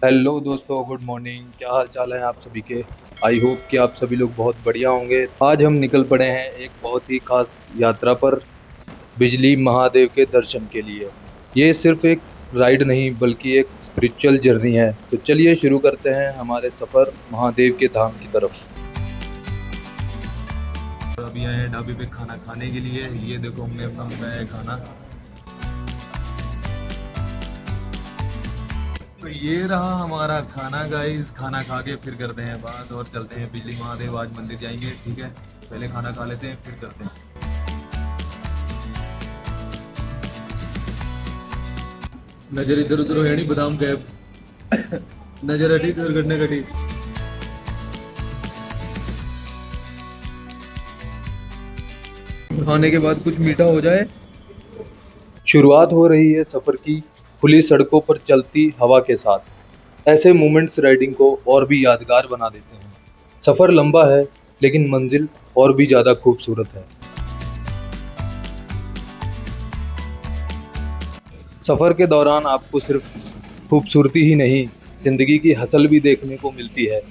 Hello दोस्तों, good morning. क्या हाल चाल है आप सभी के। आई होप कि आप सभी लोग बहुत बढ़िया होंगे। आज हम निकल पड़े हैं एक बहुत ही खास यात्रा पर, बिजली महादेव के दर्शन के लिए। ये सिर्फ एक राइड नहीं बल्कि एक स्पिरिचुअल जर्नी है। तो चलिए शुरू करते हैं हमारे सफ़र महादेव के धाम की तरफ। अभी आए हैं ढाबे पे खाना खाने के लिए। ये देखो, हमने अपना मंगाया है खाना। तो ये रहा हमारा खाना गाइस। खाना खा के फिर करते हैं बात और चलते हैं बिजली महादेव। आज मंदिर जाएंगे, ठीक है। पहले खाना खा लेते हैं फिर करते हैं। नजर इधर उधर है नहीं, बादाम कैब। नजर हटी दुर्घटना घटी। खाने के बाद कुछ मीठा हो जाए। शुरुआत हो रही है सफ़र की, खुली सड़कों पर चलती हवा के साथ। ऐसे मोमेंट्स राइडिंग को और भी यादगार बना देते हैं। सफ़र लंबा है लेकिन मंजिल और भी ज़्यादा खूबसूरत है। सफ़र के दौरान आपको सिर्फ खूबसूरती ही नहीं, ज़िंदगी की हसल भी देखने को मिलती है।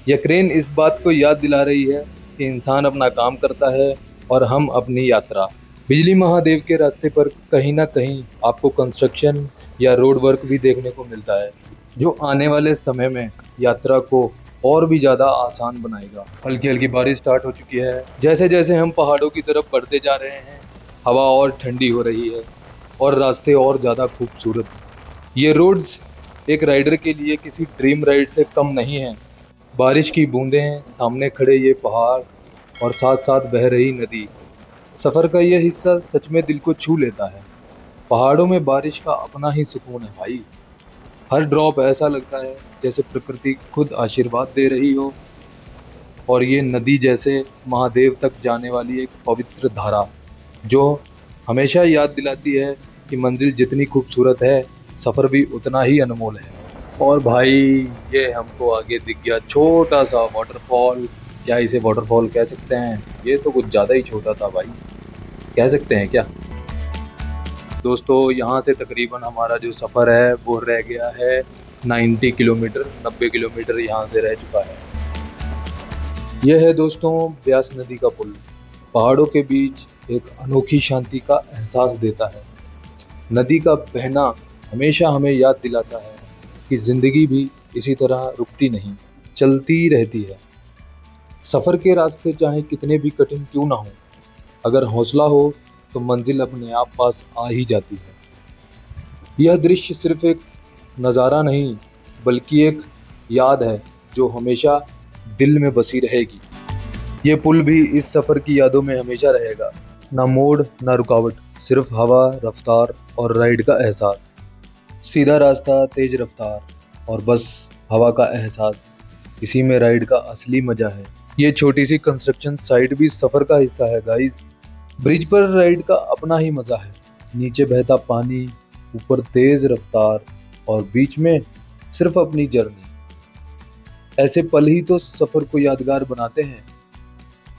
यह क्रेन इस बात को याद दिला रही है कि इंसान अपना काम करता है और हम अपनी यात्रा। बिजली महादेव के रास्ते पर कहीं ना कहीं आपको कंस्ट्रक्शन या रोड वर्क भी देखने को मिलता है, जो आने वाले समय में यात्रा को और भी ज़्यादा आसान बनाएगा। हल्की हल्की बारिश स्टार्ट हो चुकी है। जैसे जैसे हम पहाड़ों की तरफ बढ़ते जा रहे हैं, हवा और ठंडी हो रही है और रास्ते और ज़्यादा खूबसूरत। ये रोड्स एक राइडर के लिए किसी ड्रीम राइड से कम नहीं है। बारिश की बूंदें, सामने खड़े ये पहाड़ और साथ साथ बह रही नदी, सफ़र का यह हिस्सा सच में दिल को छू लेता है। पहाड़ों में बारिश का अपना ही सुकून है भाई। हर ड्रॉप ऐसा लगता है जैसे प्रकृति खुद आशीर्वाद दे रही हो, और ये नदी जैसे महादेव तक जाने वाली एक पवित्र धारा, जो हमेशा याद दिलाती है कि मंजिल जितनी खूबसूरत है, सफ़र भी उतना ही अनमोल है। और भाई, ये हमको आगे दिख गया छोटा सा वाटरफॉल। क्या इसे वाटरफॉल कह सकते हैं? ये तो कुछ ज़्यादा ही छोटा था भाई। कह सकते हैं क्या? दोस्तों, यहाँ से तकरीबन हमारा जो सफ़र है वो रह गया है 90 किलोमीटर। 90 किलोमीटर यहाँ से रह चुका है। यह है दोस्तों ब्यास नदी का पुल। पहाड़ों के बीच एक अनोखी शांति का एहसास देता है। नदी का बहना हमेशा हमें याद दिलाता है कि ज़िंदगी भी इसी तरह रुकती नहीं, चलती रहती है। सफ़र के रास्ते चाहे कितने भी कठिन क्यों ना हो, अगर हौसला हो तो मंजिल अपने आप पास आ ही जाती है। यह दृश्य सिर्फ एक नज़ारा नहीं बल्कि एक याद है जो हमेशा दिल में बसी रहेगी। ये पुल भी इस सफ़र की यादों में हमेशा रहेगा। ना मोड़ ना रुकावट, सिर्फ हवा, रफ्तार और राइड का एहसास। सीधा रास्ता, तेज रफ्तार और बस हवा का एहसास, इसी में राइड का असली मजा है। ये छोटी सी कंस्ट्रक्शन साइट भी सफ़र का हिस्सा है गाइस। ब्रिज पर राइड का अपना ही मजा है। नीचे बहता पानी, ऊपर तेज रफ्तार और बीच में सिर्फ अपनी जर्नी। ऐसे पल ही तो सफ़र को यादगार बनाते हैं।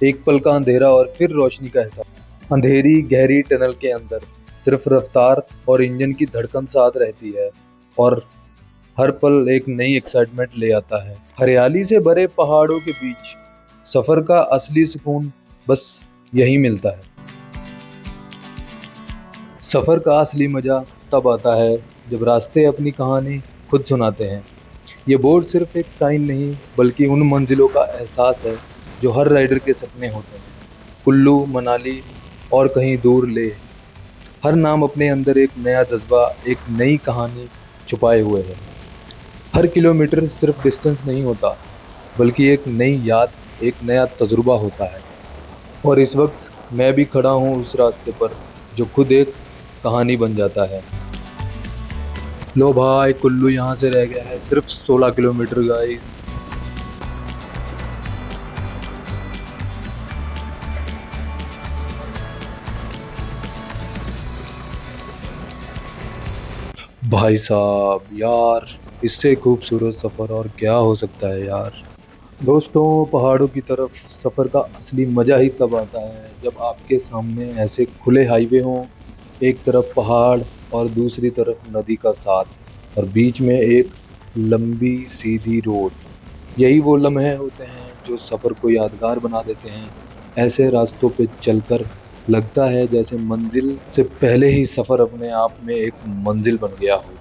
एक पल का अंधेरा और फिर रोशनी का एहसास। अंधेरी गहरी टनल के अंदर सिर्फ रफ्तार और इंजन की धड़कन साथ रहती है, और हर पल एक नई एक्साइटमेंट ले आता है। हरियाली से भरे पहाड़ों के बीच सफ़र का असली सुकून बस यही मिलता है। सफ़र का असली मज़ा तब आता है जब रास्ते अपनी कहानी खुद सुनाते हैं। ये बोर्ड सिर्फ एक साइन नहीं बल्कि उन मंजिलों का एहसास है जो हर राइडर के सपने होते हैं। कुल्लू, मनाली और कहीं दूर ले, हर नाम अपने अंदर एक नया जज्बा, एक नई कहानी छुपाए हुए है। हर किलोमीटर सिर्फ डिस्टेंस नहीं होता बल्कि एक नई याद, एक नया तजुर्बा होता है। और इस वक्त मैं भी खड़ा हूँ उस रास्ते पर जो खुद एक कहानी बन जाता है। लो भाई, कुल्लू यहाँ से रह गया है सिर्फ 16 किलोमीटर गाइस। भाई साहब यार, इससे खूबसूरत सफ़र और क्या हो सकता है यार। दोस्तों, पहाड़ों की तरफ सफ़र का असली मज़ा ही तब आता है जब आपके सामने ऐसे खुले हाईवे हों, एक तरफ पहाड़ और दूसरी तरफ नदी का साथ, और बीच में एक लंबी सीधी रोड, यही वो लम्हे होते हैं जो सफ़र को यादगार बना देते हैं। ऐसे रास्तों पे चलकर लगता है जैसे मंजिल से पहले ही सफ़र अपने आप में एक मंजिल बन गया हो।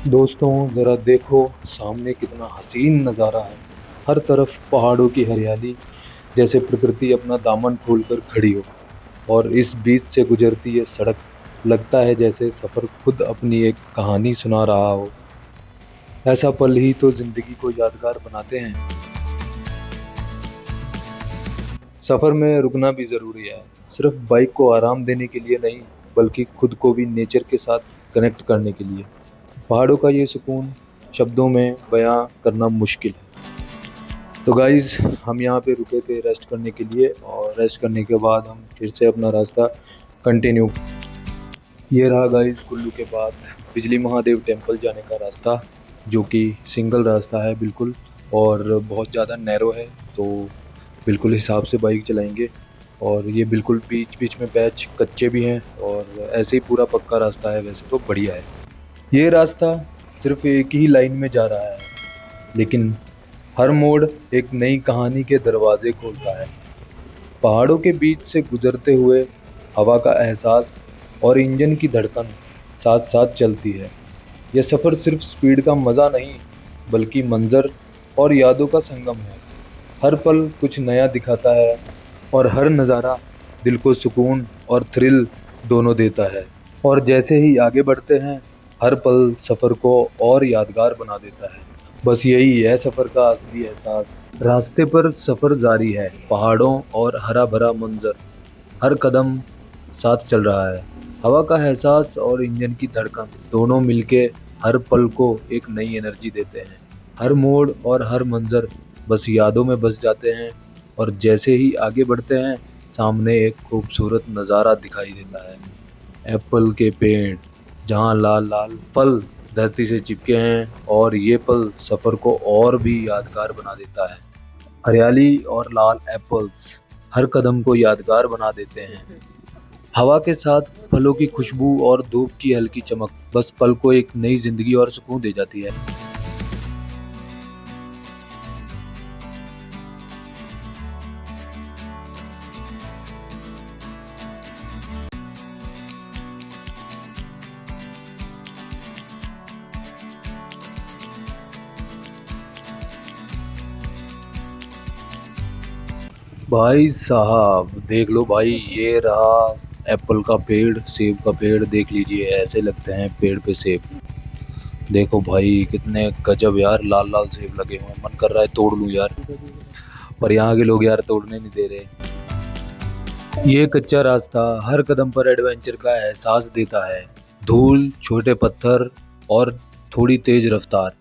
दोस्तों ज़रा देखो सामने कितना हसीन नज़ारा है। हर तरफ पहाड़ों की हरियाली, जैसे प्रकृति अपना दामन खोलकर खड़ी हो। और इस बीच से गुजरती ये सड़क, लगता है जैसे सफ़र खुद अपनी एक कहानी सुना रहा हो। ऐसा पल ही तो ज़िंदगी को यादगार बनाते हैं। सफ़र में रुकना भी ज़रूरी है, सिर्फ बाइक को आराम देने के लिए नहीं, बल्कि खुद को भी नेचर के साथ कनेक्ट करने के लिए। पहाड़ों का ये सुकून शब्दों में बयां करना मुश्किल है। तो गाइज़, हम यहाँ पे रुके थे रेस्ट करने के लिए, और रेस्ट करने के बाद हम फिर से अपना रास्ता कंटिन्यू। ये रहा गाइज़ कुल्लू के बाद बिजली महादेव टेम्पल जाने का रास्ता, जो कि सिंगल रास्ता है बिल्कुल, और बहुत ज़्यादा नैरो है, तो बिल्कुल हिसाब से बाइक चलाएंगे। और ये बिल्कुल बीच बीच में पैच कच्चे भी हैं, और ऐसे ही पूरा पक्का रास्ता है, वैसे तो बढ़िया है। ये रास्ता सिर्फ एक ही लाइन में जा रहा है, लेकिन हर मोड़ एक नई कहानी के दरवाजे खोलता है। पहाड़ों के बीच से गुजरते हुए हवा का एहसास और इंजन की धड़कन साथ साथ चलती है। यह सफ़र सिर्फ स्पीड का मज़ा नहीं, बल्कि मंज़र और यादों का संगम है। हर पल कुछ नया दिखाता है, और हर नज़ारा दिल को सुकून और थ्रिल दोनों देता है। और जैसे ही आगे बढ़ते हैं, हर पल सफ़र को और यादगार बना देता है। बस यही है सफ़र का असली एहसास। रास्ते पर सफ़र जारी है, पहाड़ों और हरा भरा मंजर हर कदम साथ चल रहा है। हवा का एहसास और इंजन की धड़कन दोनों मिलके हर पल को एक नई एनर्जी देते हैं। हर मोड़ और हर मंजर बस यादों में बस जाते हैं, और जैसे ही आगे बढ़ते हैं, सामने एक खूबसूरत नज़ारा दिखाई देता है। एप्पल के पेड़, जहाँ लाल लाल फल धरती से चिपके हैं, और ये पल सफ़र को और भी यादगार बना देता है। हरियाली और लाल एप्पल्स हर कदम को यादगार बना देते हैं। हवा के साथ फलों की खुशबू और धूप की हल्की चमक बस पल को एक नई जिंदगी और सुकून दे जाती है। भाई साहब देख लो भाई, ये रहा एप्पल का पेड़, सेब का पेड़ देख लीजिए, ऐसे लगते हैं पेड़ पे सेब। देखो भाई कितने गजब यार, लाल लाल सेब लगे हुए हैं, मन कर रहा है तोड़ लूं यार, पर यहाँ के लोग यार तोड़ने नहीं दे रहे। ये कच्चा रास्ता हर कदम पर एडवेंचर का एहसास देता है। धूल, छोटे पत्थर और थोड़ी तेज रफ्तार,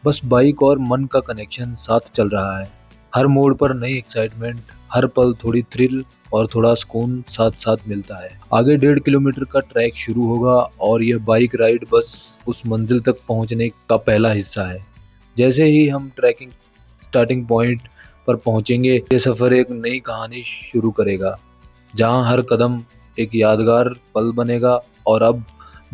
बस बाइक और मन का कनेक्शन साथ चल रहा है। हर मोड़ पर नई एक्साइटमेंट, हर पल थोड़ी थ्रिल और थोड़ा सुकून साथ साथ मिलता है। आगे 1.5 किलोमीटर का ट्रैक शुरू होगा, और यह बाइक राइड बस उस मंजिल तक पहुंचने का पहला हिस्सा है। जैसे ही हम ट्रैकिंग स्टार्टिंग पॉइंट पर पहुंचेंगे, ये सफ़र एक नई कहानी शुरू करेगा, जहां हर कदम एक यादगार पल बनेगा। और अब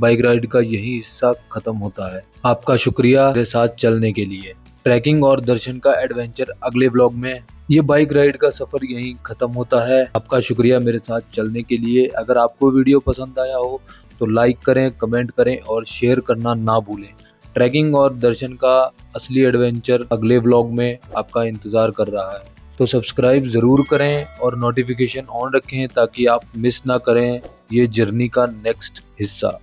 बाइक राइड का यही हिस्सा खत्म होता है। आपका शुक्रिया मेरे साथ चलने के लिए। ट्रैकिंग और दर्शन का एडवेंचर अगले व्लॉग में। ये बाइक राइड का सफ़र यहीं ख़त्म होता है। आपका शुक्रिया मेरे साथ चलने के लिए। अगर आपको वीडियो पसंद आया हो तो लाइक करें, कमेंट करें और शेयर करना ना भूलें। ट्रैकिंग और दर्शन का असली एडवेंचर अगले व्लॉग में आपका इंतज़ार कर रहा है। तो सब्सक्राइब ज़रूर करें और नोटिफिकेशन ऑन रखें, ताकि आप मिस ना करें ये जर्नी का नेक्स्ट हिस्सा।